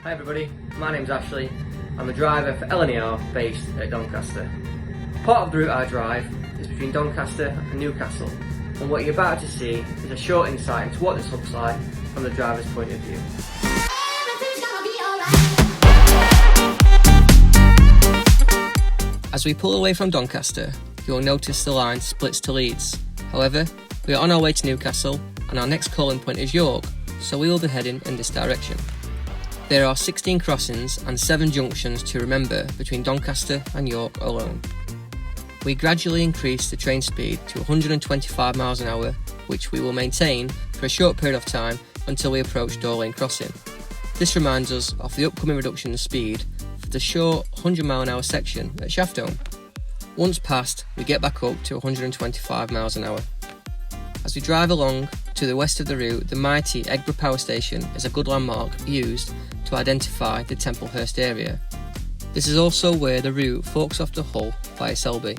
Hi everybody, my name's Ashley. I'm a driver for LNER based at Doncaster. Part of the route I drive is between Doncaster and Newcastle, and what you're about to see is a short insight into what this looks like from the driver's point of view. As we pull away from Doncaster, you'll notice the line splits to Leeds. However, we are on our way to Newcastle and our next calling point is York, so we will be heading in this direction. There are 16 crossings and 7 junctions to remember between Doncaster and York alone. We gradually increase the train speed to 125 miles an hour, which we will maintain for a short period of time until we approach Darlington crossing. This reminds us of the upcoming reduction in speed for the short 100 mile an hour section at Shaftholme. Once passed, we get back up to 125 miles an hour. As we drive along to the west of the route, the mighty Eggborough Power Station is a good landmark used to identify the Templehurst area. This is also where the route forks off to Hull via Selby.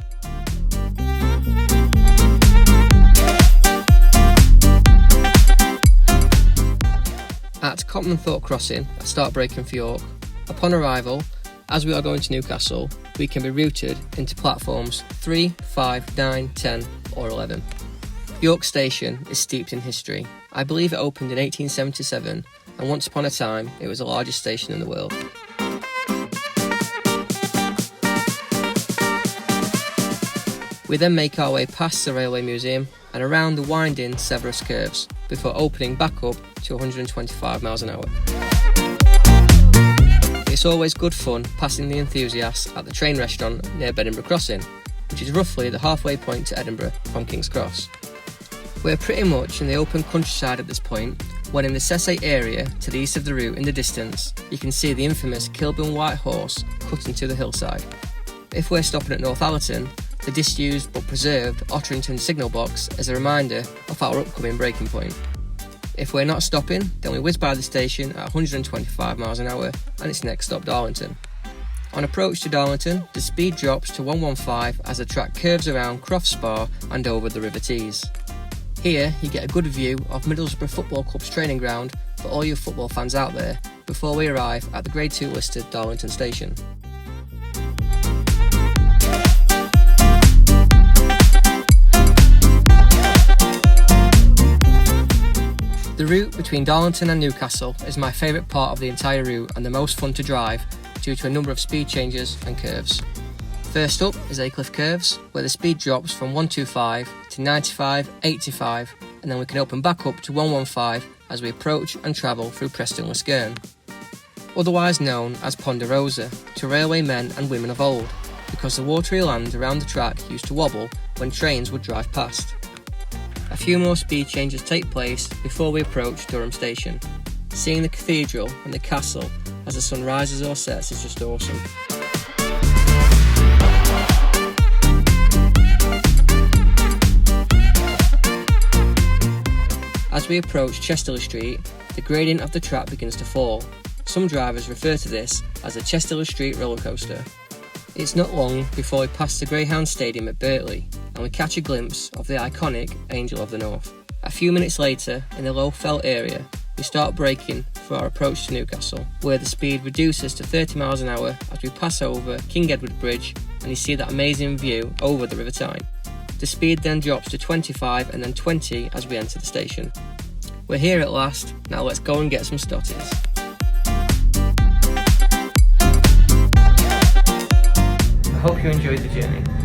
At Copmanthorpe Crossing, I start braking for York. Upon arrival, as we are going to Newcastle, we can be routed into platforms 3, 5, 9, 10 or 11. York Station is steeped in history. I believe it opened in 1877 and once upon a time it was the largest station in the world. We then make our way past the Railway Museum and around the winding Severus curves before opening back up to 125 miles an hour. It's always good fun passing the enthusiasts at the train restaurant near Edinburgh Crossing, which is roughly the halfway point to Edinburgh from King's Cross. We're pretty much in the open countryside at this point, when in the Cessay area to the east of the route in the distance, you can see the infamous Kilburn White Horse cut into the hillside. If we're stopping at Northallerton, the disused but preserved Otterington signal box is a reminder of our upcoming braking point. If we're not stopping, then we whiz by the station at 125 miles an hour and its next stop Darlington. On approach to Darlington, the speed drops to 115 as the track curves around Croft Spa and over the River Tees. Here you get a good view of Middlesbrough Football Club's training ground for all you football fans out there before we arrive at the Grade 2 listed Darlington station. The route between Darlington and Newcastle is my favourite part of the entire route and the most fun to drive due to a number of speed changes and curves. First up is Aycliffe Curves, where the speed drops from 125 to 95, 85, and then we can open back up to 115 as we approach and travel through Preston-Liskearn. Otherwise known as Ponderosa to railway men and women of old, because the watery land around the track used to wobble when trains would drive past. A few more speed changes take place before we approach Durham Station. Seeing the cathedral and the castle as the sun rises or sets is just awesome. As we approach Chesterley Street, the gradient of the track begins to fall. Some drivers refer to this as the Chesterley Street roller coaster. It's not long before we pass the Greyhound Stadium at Birtley and we catch a glimpse of the iconic Angel of the North. A few minutes later, in the Low Fell area, we start braking for our approach to Newcastle, where the speed reduces to 30 miles an hour as we pass over King Edward Bridge and you see that amazing view over the River Tyne. The speed then drops to 25 and then 20 as we enter the station. We're here at last, now let's go and get some stotties. I hope you enjoyed the journey.